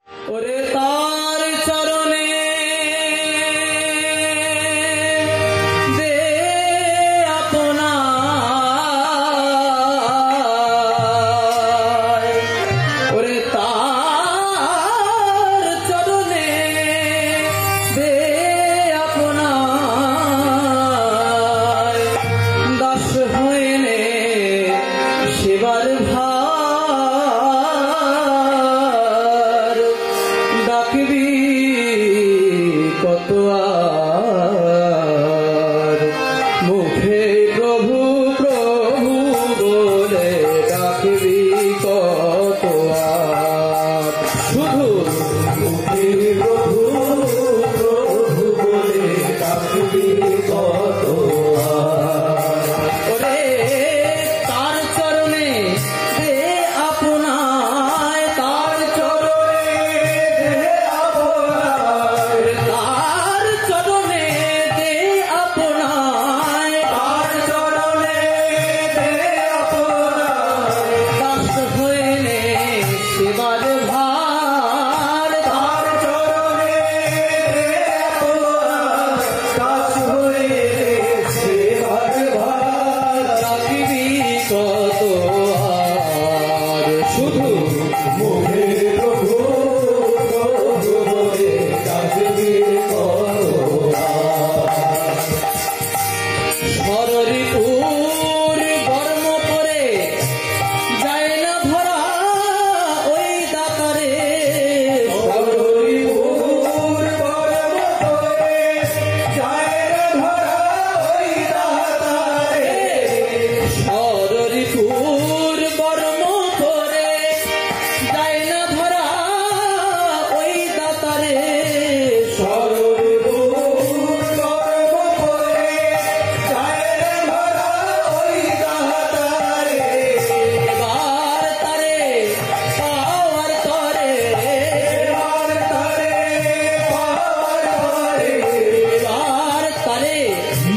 ওরে তার চরণে দে আপনার, ওরে তার চরণে দে আপনার, দাস হইলে সেবার ভার, ডাকবি কত আর, মুখে প্রভু প্রভু বলে ডাকবি কত আর, শুধু মুখে প্রভু প্রভু বলে ডাকবি কত আর, ওরে তার চরণে দে আপনার, তার চরণে দে আপনার, তার চরণে দে আপনার, তার চরণে দে আপনার, দাস হইলে সেবার ভার, তার চরণে দে আপনার, দাস হইলে সেবার ভার, ডাকিবি কত আর, শুধু মুখে প্রভু প্রভু বলে ডাকবি কত আর, শরীরপুর বর্ম পরে যায় না ধরা ওই দাতারে, শরীরপুর বর্ম পরে যায় না ধরা ওই দাতারে, শরীরপুর বর্ম পরে যায় না ধরা ওই দাতারে, শরীরপুর বর্ম পরে যায় না ধরা ওই দাতারে, এবার তারে পাওয়ার তরে, এবার তারে পাওয়ার তরে, এবার তারে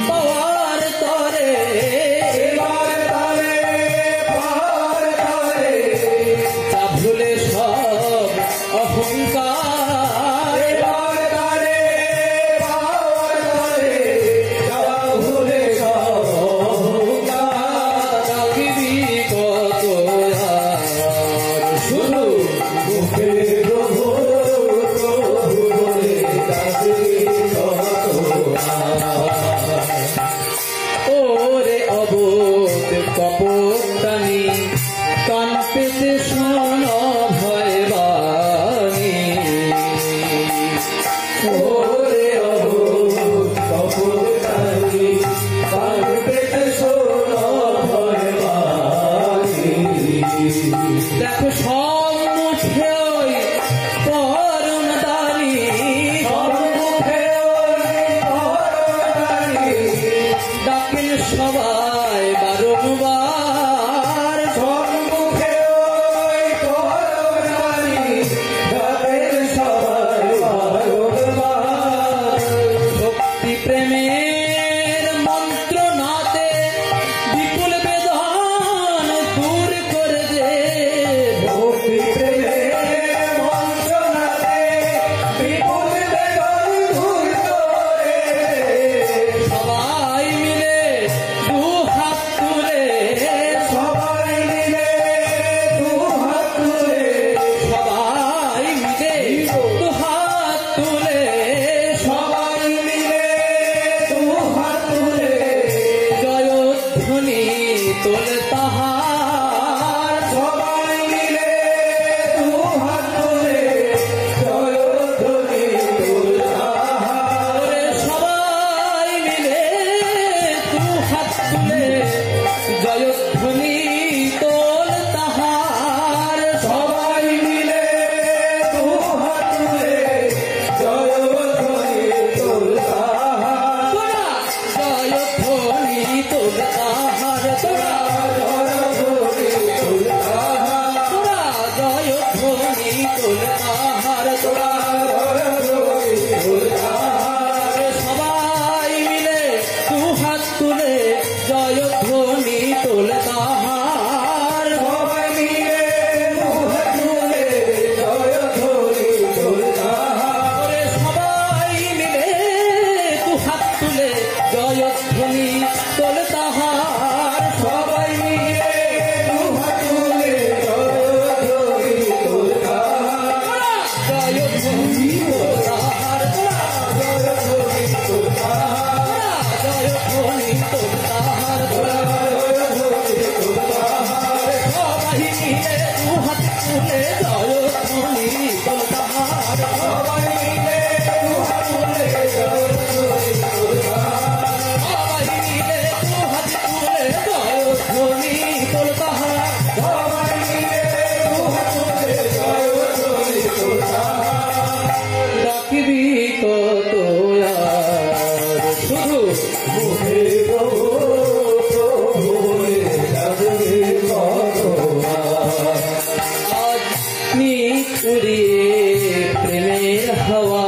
পাওয়ার তরে, এবার তারে পাওয়ার তরে, তা ভুলে সব অহংকার, এবার তারে পাওয়ার তরে, তা ভুলে সব অহংকার, ডাকিবি কত আর, শুধু মুখে প্রভু প্রভু বলে ডাকবি কত আর, ওরে অবোধ কপটানি কান পেতে শোন ভয় বাণী, ওরে অবোধ কপটানি কান পেতে শোন ভয় বাণী, দেখো সম্মুখে ওই পরমদারি, সম্মুখে ওই পরমদারি, ডাকেন সবাই বারংবার, সম্মুখে ওই তুলে জয়ধ্বনি তোল তাহার সবাই মিলে দু হাত তুলে জয়ধ্বনি তোল তাহার সবাই মিলে দু হাত তুলে জয়ধ্বনি তোল তাহার সবাই মিলে দু হাত তুলে জয়ধ্বনি তোল তাহার ডাকিবি কত আর শুধু মুখে প্রভু প্রভু বলে ডাকবি কত আজ নিচুরিয়ে প্রেমের হাওয়া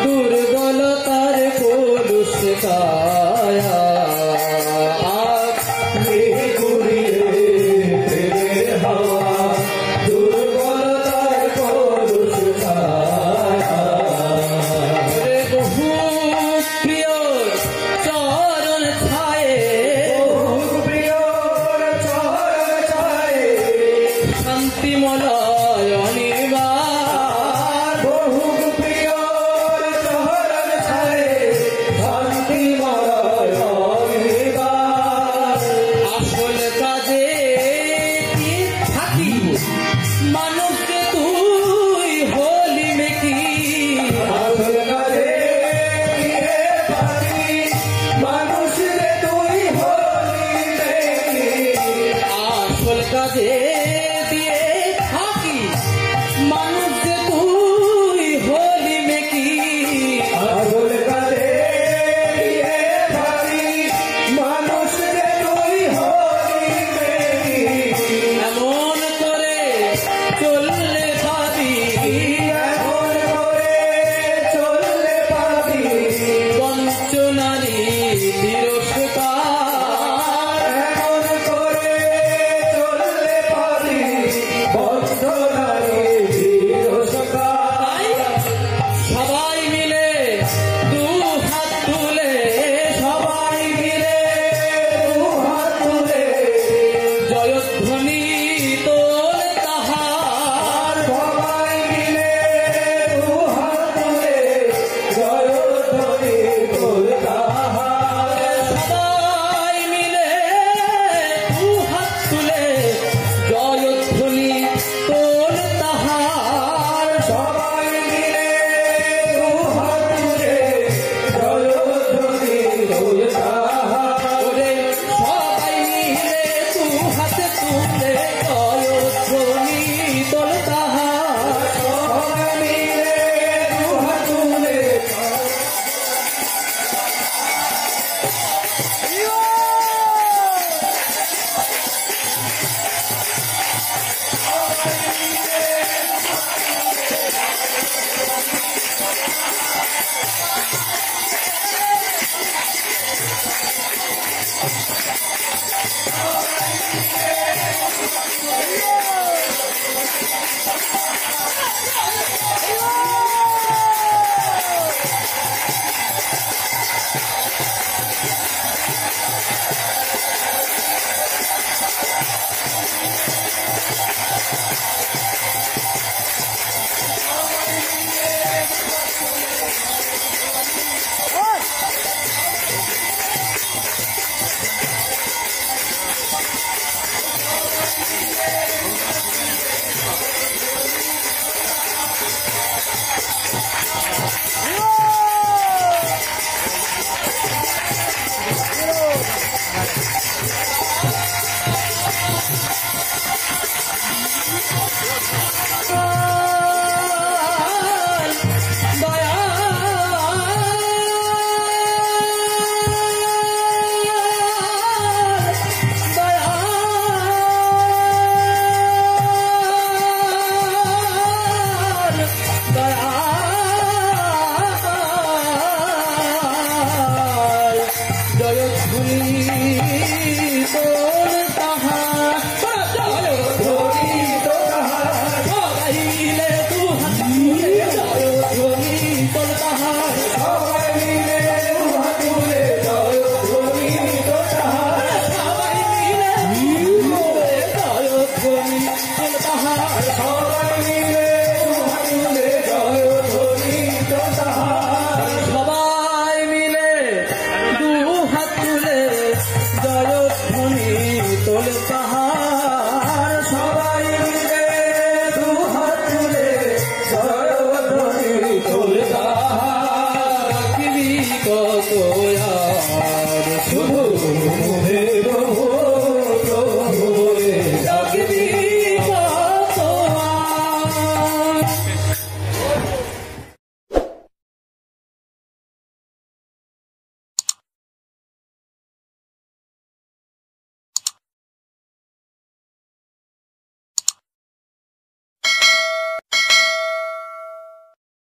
দুর্বলতার কলুষ কায়া আজ নিচুরিয়ে প্রেমের হাওয়া দুর্বলতার কলুষ কায়া বহু প্রিয় চরণ ছায়ে বহু প্রিয় চরণ ছায়ে শান্তি মলয় অনির্বাণ বহু প্রিয় চরণ ছায়ে শান্তি মলয় অনির্বাণ আসল কাজে থাকি মানুষকে তুই হলি মেকি আসল কাজে থাকি মানুষকে তুই হলি মেকি আসল কাজে দিয়ে থাকি মানুষকে তুই হলি মেকি আসল কাজে দিয়ে থাকি মানুষকে তুই হলি মেকি এমন করে চললে পাবি এমন করে চললে পাবি বঞ্চনারি তিরস্কার এমন করে চললে পাবি বঞ্চনারি তিরস্কার সবাই মিলে দু হাত তুলে সবাই মিলে দু হাত তুলে জয়ধ্বনি তোল তাহার সবাই মিলে দু হাত তুলে জয়ধ্বনি তোল তাহার সবাই মিলে দু হাত তুলে জয়ধ্বনি তোল তাহার সবাই মিলে দু হাত তুলে জয়ধ্বনি তোল তাহার ওরে সবাই মিলে দু হাত তুলে জয়ধ্বনি তোল তাহার সবাই মিলে দু হাত তুলে